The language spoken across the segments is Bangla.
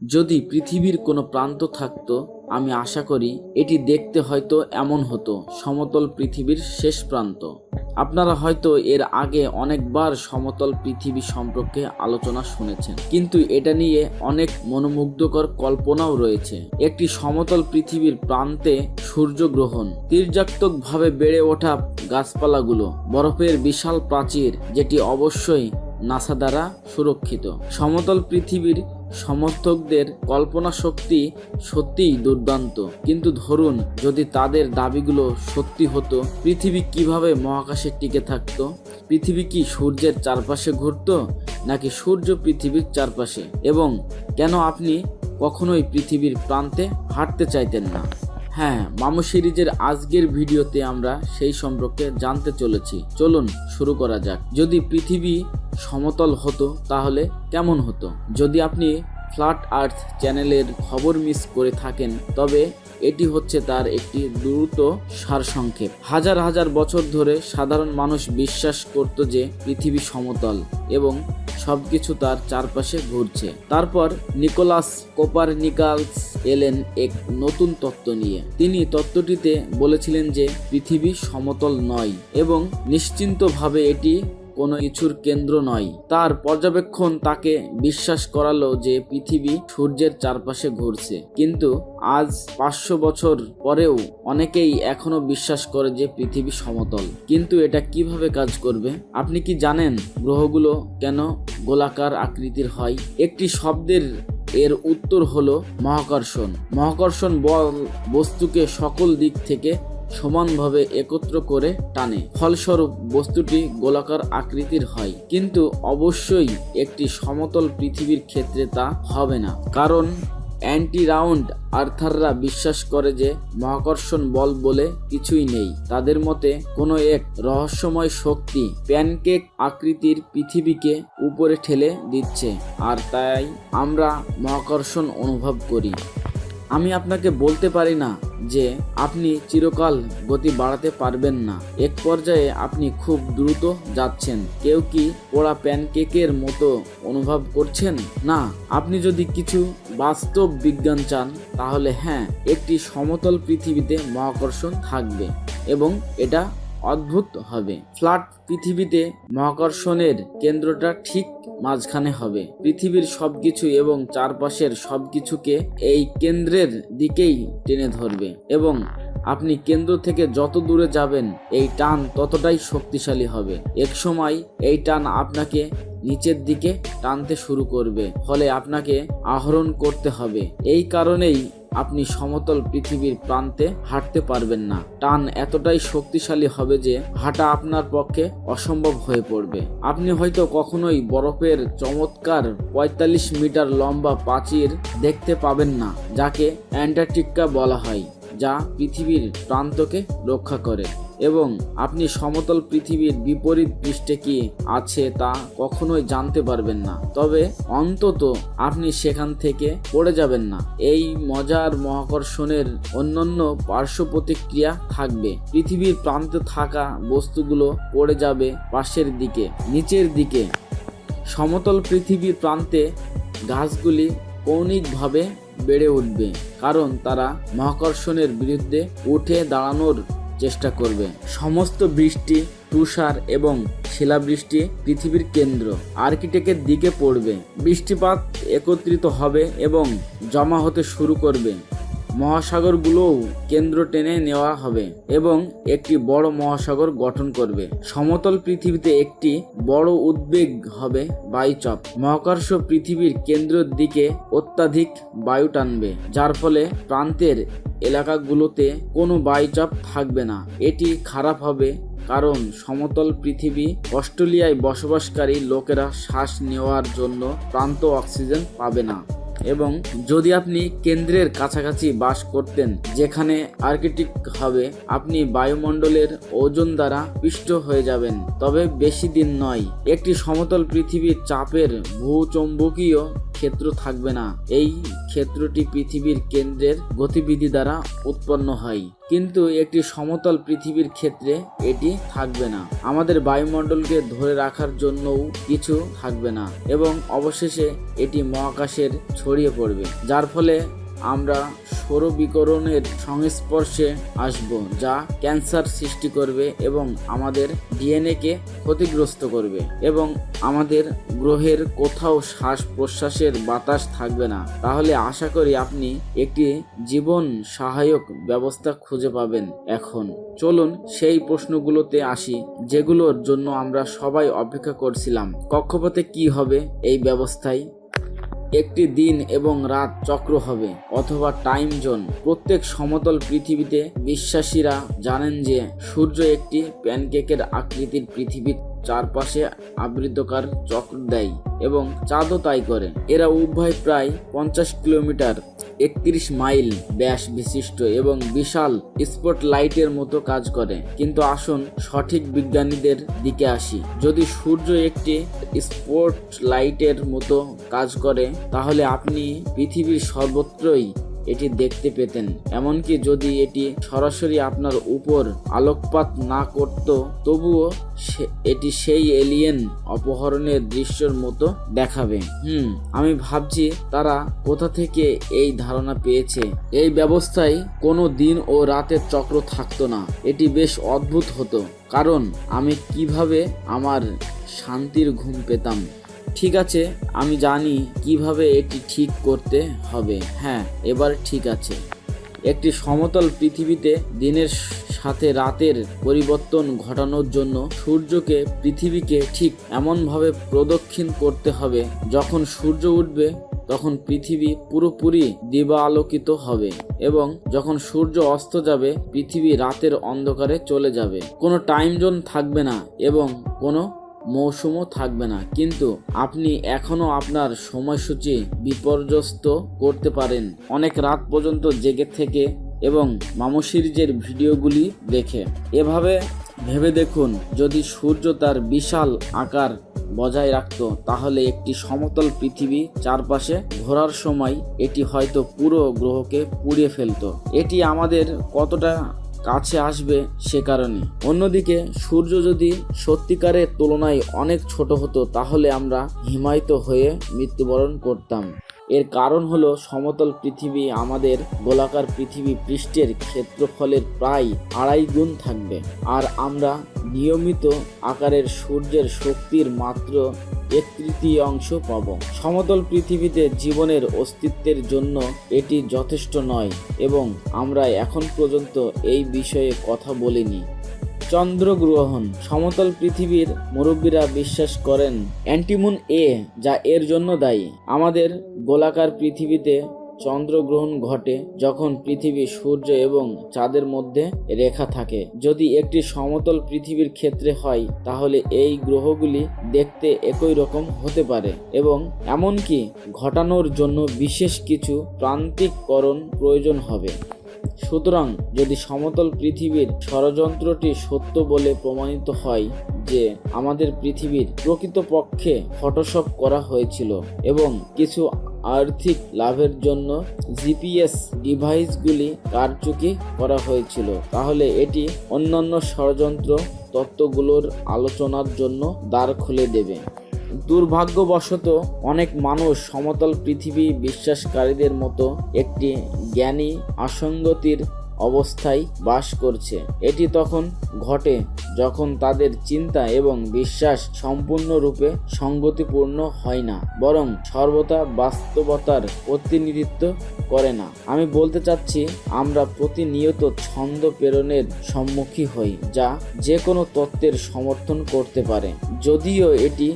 যদি পৃথিবীর কোনো প্রান্ত থাকতো, আমি আশা করি এটি দেখতে হয়তো এমন হতো, সমতল পৃথিবীর শেষ প্রান্ত। আপনারা হয়তো এর আগে অনেকবার সমতল পৃথিবী সম্পর্কে আলোচনা শুনেছেন, কিন্তু এটা নিয়ে অনেক মনোমুগ্ধকর কল্পনাও রয়েছে। একটি সমতল পৃথিবীর প্রান্তে সূর্যগ্রহণ, তীর্যক-ভাবে বেড়ে ওঠা গাছপালাগুলো, বরফের বিশাল প্রাচীর, যেটি অবশ্যই নাসা দ্বারা সুরক্ষিত। সমতল পৃথিবীর সমর্থকদের কল্পনা শক্তি সত্যিই দুর্দান্ত, কিন্তু ধরুন যদি তাদের দাবিগুলো সত্যি হতো, পৃথিবী কিভাবে মহাকাশে টিকে থাকতো? পৃথিবী কি সূর্যের চারপাশে ঘুরতো, নাকি সূর্য পৃথিবীর চারপাশে? এবং কেন আপনি কখনোই পৃথিবীর প্রান্তে হাঁটতে চাইতেন না? হ্যাঁ, মামু সিরিজের আজকের ভিডিওতে আমরা সেই সম্পর্কে জানতে চলেছি। চলুন শুরু করা যাক। যদি পৃথিবী সমতল হতো তাহলে কেমন হতো? যদি আপনি ফ্ল্যাট আর্থ চ্যানেলের খবর মিস করে থাকেন, তবে এটি হচ্ছে তার একটি দ্রুত সারসংক্ষেপ। হাজার হাজার বছর ধরে সাধারণ মানুষ বিশ্বাস করত যে পৃথিবী সমতল এবং সবকিছু তার চারপাশে ঘুরছে। তারপর নিকোলাস কোপারনিকাস এলেন এক নতুন তত্ত্ব নিয়ে। তিনি তত্ত্বটিতে বলেছিলেন যে পৃথিবী সমতল নয় এবং নিশ্চিন্তভাবে এটি কোনো কিছুর কেন্দ্র নয়। তার পর্যবেক্ষণ তাকে বিশ্বাস করালো যে পৃথিবী সূর্যের চারপাশে ঘুরছে। কিন্তু আজ 500 বছর পরেও অনেকেই এখনো বিশ্বাস করে যে পৃথিবী সমতল। কিন্তু এটা কিভাবে কাজ করবে? আপনি কি জানেন গ্রহগুলো কেন গোলাকার আকৃতির হয়? একটি শব্দের এর উত্তর হলো মহাকর্ষণ। মহাকর্ষণ বল বস্তুকে সকল দিক থেকে সমানভাবে একত্র করে টানে, ফলস্বরূপ বস্তুটি গোলাকার আকৃতির হয়। কিন্তু অবশ্যই একটি সমতল পৃথিবীর ক্ষেত্রে তা হবে না, কারণ অ্যান্টি রাউন্ড আর্থাররা বিশ্বাস করে যে মহাকর্ষণ বল বলে কিছুই নেই। তাদের মতে কোনো এক রহস্যময় শক্তি প্যানকেক আকৃতির পৃথিবীকে উপরে ঠেলে দিচ্ছে, আর তাই আমরা মহাকর্ষণ অনুভব করি। আমি আপনাকে বলতে পারি না যে আপনি চিরকাল গতি বাড়াতে পারবেন না। এক পর্যায়ে আপনি খুব দ্রুত যাচ্ছেন। কেউ কি পোড়া প্যানকেকের মতো অনুভব করছেন? না। আপনি যদি কিছু বাস্তব বিজ্ঞান চান, তাহলে হ্যাঁ, একটি সমতল পৃথিবীতে মহাকর্ষণ থাকবে এবং এটা অদ্ভুত হবে। ফ্ল্যাট পৃথিবীতে মহাকর্ষণের কেন্দ্রটা ঠিক মাঝখানে হবে। পৃথিবীর সবকিছু এবং চারপাশের সবকিছুকে এই কেন্দ্রের দিকেই টেনে ধরবে এবং আপনি কেন্দ্র থেকে যত দূরে যাবেন, এই টান ততটাই শক্তিশালী হবে। এক সময় এই টান আপনাকে নিচের দিকে টানতে শুরু করবে, ফলে আপনাকে আহরণ করতে হবে। এই কারণেই আপনি সমতল পৃথিবীর প্রান্তে হাঁটতে পারবেন না। টান এতটাই শক্তিশালী হবে যে হাঁটা আপনার পক্ষে অসম্ভব হয়ে পড়বে। আপনি হয়তো কখনোই বরফের চমৎকার 45 মিটার লম্বা প্রাচীর দেখতে পাবেন না, যাকে অ্যান্টার্কটিকা বলা হয়, যা পৃথিবীর প্রান্তকে রক্ষা করে। এবং আপনি সমতল পৃথিবীর বিপরীত পৃষ্ঠে কি আছে তা কখনোই জানতে পারবেন না, তবে অন্তত আপনি সেখান থেকে পড়ে যাবেন না। এই মজার মহাকর্ষণের অন্যান্য পার্শ্ব প্রতিক্রিয়া থাকবে। পৃথিবীর প্রান্তে থাকা বস্তুগুলো পড়ে যাবে পাশের দিকে, নিচের দিকে। সমতল পৃথিবীর প্রান্তে গাছগুলি কৌণিকভাবে বেড়ে উঠবে, কারণ তারা মহাকর্ষণের বিরুদ্ধে উঠে দাঁড়ানোর চেষ্টা করবে। সমস্ত বৃষ্টি, তুষার এবং শিলাবৃষ্টি পৃথিবীর কেন্দ্র আর্কটিকের দিকে পড়বে। বৃষ্টিপাত একত্রিত হবে এবং জমা হতে শুরু করবে। মহাসাগরগুলোও কেন্দ্র টেনে নেওয়া হবে এবং একটি বড় মহাসাগর গঠন করবে। সমতল পৃথিবীতে একটি বড় উদ্বেগ হবে বায়ুচাপ। মহাকর্ষ পৃথিবীর কেন্দ্রের দিকে অত্যাধিক বায়ু টানবে, যার ফলে প্রান্তের এলাকাগুলোতে কোনো বায়ুচাপ থাকবে না। এটি খারাপ হবে, কারণ সমতল পৃথিবী অস্ট্রেলিয়ায় বসবাসকারী লোকেরা শ্বাস নেওয়ার জন্য প্রান্ত অক্সিজেন পাবে না। এবং যদি আপনি কেন্দ্রের কাছাকাছি বাস করতেন, যেখানে আর্কটিক হবে, আপনি বায়ুমণ্ডলের ওজন দ্বারা পিষ্ট হয়ে যাবেন। তবে বেশি দিন নয়। একটি সমতল পৃথিবীর চাপের ভূচৌম্বকীয় ক্ষেত্র থাকবে না। এই ক্ষেত্রটি পৃথিবীর কেন্দ্রের গতিবিধি দ্বারা উৎপন্ন হয়, কিন্তু একটি সমতল পৃথিবীর ক্ষেত্রে এটি থাকবে না। আমাদের বায়ুমণ্ডলকে ধরে রাখার জন্যও কিছু থাকবে না এবং অবশেষে এটি মহাকাশের ছড়িয়ে পড়বে, যার ফলে আমরা সৌরবিকিরণের সংস্পর্শে আসব, যা ক্যান্সার সৃষ্টি করবে এবং আমাদের ডিএনএকে ক্ষতিগ্রস্ত করবে এবং আমাদের গ্রহের কোথাও শ্বাস প্রশ্বাসের বাতাস থাকবে না। তাহলে আশা করি আপনি একটি জীবন সহায়ক ব্যবস্থা খুঁজে পাবেন। এখন চলুন সেই প্রশ্নগুলোতে আসি যেগুলোর জন্য আমরা সবাই অপেক্ষা করছিলাম। কক্ষপথে কি হবে এই ব্যবস্থায়? একটি দিন এবং রাত চক্র হবে অথবা টাইম জোন। প্রত্যেক সমতল পৃথিবীতে বিশ্বাসীরা জানেন যে সূর্য একটি প্যানকেকের আকৃতির পৃথিবীর চারপাশে আবৃতকার চক্র দেয় এবং চাঁদও তাই করে। এরা উভয় প্রায় 50 কিলোমিটার 31 মাইল ব্যাস বিশিষ্ট এবং বিশাল স্পটলাইটের মতো কাজ করে। কিন্তু আসুন সঠিক বিজ্ঞানীদের দিকে আসি। যদি সূর্য একটি স্পটলাইটের মতো কাজ করে তাহলে আপনি পৃথিবীর সর্বত্রই এটি দেখতে পেতেন, এমনকি যদি এটি সরাসরি আপনার উপর আলোকপাত না করত তবুও এটি সেই এলিয়েন অপহরণের দৃশ্যের মতো দেখাবে। আমি ভাবছি তারা কোথা থেকে এই ধারণা পেয়েছে। এই ব্যবস্থায় কোনো দিন ও রাতের চক্র থাকতো না। এটি বেশ অদ্ভুত হতো, কারণ আমি কিভাবে আমার শান্তির ঘুম পেতাম। ঠিক আছে, আমি জানি কিভাবে এটি ঠিক করতে হবে। হ্যাঁ, এবার ঠিক আছে। একটি সমতল পৃথিবীতে দিনের সাথে রাতের পরিবর্তন ঘটানোর জন্য সূর্যকে পৃথিবীকে ঠিক এমনভাবে প্রদক্ষিণ করতে হবে যখন সূর্য উঠবে তখন পৃথিবী পুরোপুরি দিবা আলোকিত হবে এবং যখন সূর্য অস্ত যাবে পৃথিবী রাতের অন্ধকারে চলে যাবে। কোনো টাইম জোন থাকবে না এবং কোনো মৌসুমও থাকবে না, কিন্তু আপনি এখনো আপনার সময়সূচি বিপর্যস্ত করতে পারেন অনেক রাত পর্যন্ত জেগে থেকে এবং মামু সিরিজের ভিডিওগুলি দেখে। এভাবে ভেবে দেখুন, যদি সূর্য তার বিশাল আকার বজায় রাখত তাহলে একটি সমতল পৃথিবী চারপাশে ঘোরার সময় এটি হয়তো পুরো গ্রহকে পুড়িয়ে ফেলত। এটি আমাদের কতটা কাছে আসবে সে কারণে। অন্যদিকে সূর্য যদি সত্যিকারের তুলনায় অনেক ছোট হতো তাহলে আমরা হিমায়িত হয়ে মৃত্যুবরণ করতাম। এর কারণ হলো সমতল পৃথিবী আমাদের গোলাকার পৃথিবী পৃষ্ঠের ক্ষেত্রফলের প্রায় 2.5 গুণ থাকবে, আর আমরা নিয়মিত আকারের সূর্যের শক্তির মাত্র 1/3 পাব। সমতল পৃথিবীতে জীবনের অস্তিত্বের জন্য এটি যথেষ্ট নয় এবং আমরা এখন পর্যন্ত এই বিষয়ে কথা বলিনি। চন্দ্রগ্রহণ। সমতল পৃথিবীর মুরব্বীরা বিশ্বাস করেন অ্যান্টিমুন এ যা এর জন্য দায়ী। আমাদের গোলাকার পৃথিবীতে চন্দ্রগ্রহণ ঘটে যখন পৃথিবী, সূর্য এবং চাঁদের মধ্যে রেখা থাকে। যদি একটি সমতল পৃথিবীর ক্ষেত্রে হয় তাহলে এই গ্রহগুলি দেখতে একই রকম হতে পারে এবং এমনকি ঘটানোর জন্য বিশেষ কিছু প্রান্তিককরণ প্রয়োজন হবে। সুতরাং যদি সমতল পৃথিবীর ষড়যন্ত্রটি সত্য বলে প্রমাণিত হয় যে আমাদের পৃথিবীর প্রকৃতপক্ষে ফটোশপ করা হয়েছিল এবং কিছু আর্থিক লাভের জন্য জিপিএস ডিভাইসগুলি কারচুপি করা হয়েছিল, তাহলে এটি অন্যান্য ষড়যন্ত্র তত্ত্বগুলোর আলোচনার জন্য দ্বার খুলে দেবে। দুর্ভাগ্যবশত অনেক মানুষ সমতল পৃথিবী বিশ্বাসকারীদের মতো একটি জ্ঞানী অসঙ্গতির অবস্থায় বাস করছে। এটি তখন ঘটে যখন তাদের চিন্তা এবং বিশ্বাস সম্পূর্ণরূপে সঙ্গতিপূর্ণ হয় না, বরং সর্বদা বাস্তবতার প্রতিনিধিত্ব করে না। আমি বলতে চাচ্ছি, আমরা প্রতিনিয়ত ছন্দ প্রেরণের সম্মুখীন হই যা যে কোনো তত্ত্বের সমর্থন করতে পারে, যদিও এটি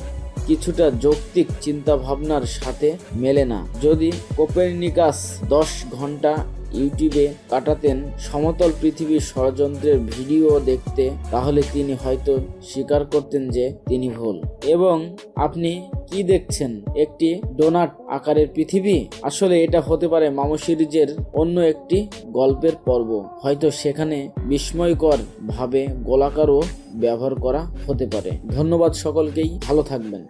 কিছুটা যৌক্তিক চিন্তাভাবনার সাথে মেলে না। যদি কোপেরনিকাস 10 ঘন্টা ইউটিউবে কাটাতেন সমতল পৃথিবীর ষড়যন্ত্রের ভিডিও দেখতে, তাহলে তিনি হয়তো স্বীকার করতেন যে তিনি ভুল। এবং আপনি কি দেখছেন? একটি ডোনাট আকারের পৃথিবী? আসলে এটা হতে পারে মামু সিরিজের অন্য একটি গল্পের পর্ব। হয়তো সেখানে বিস্ময়কর ভাবে গোলাকারও ব্যবহার করা হতে পারে। ধন্যবাদ সকলকেই, ভালো থাকবেন।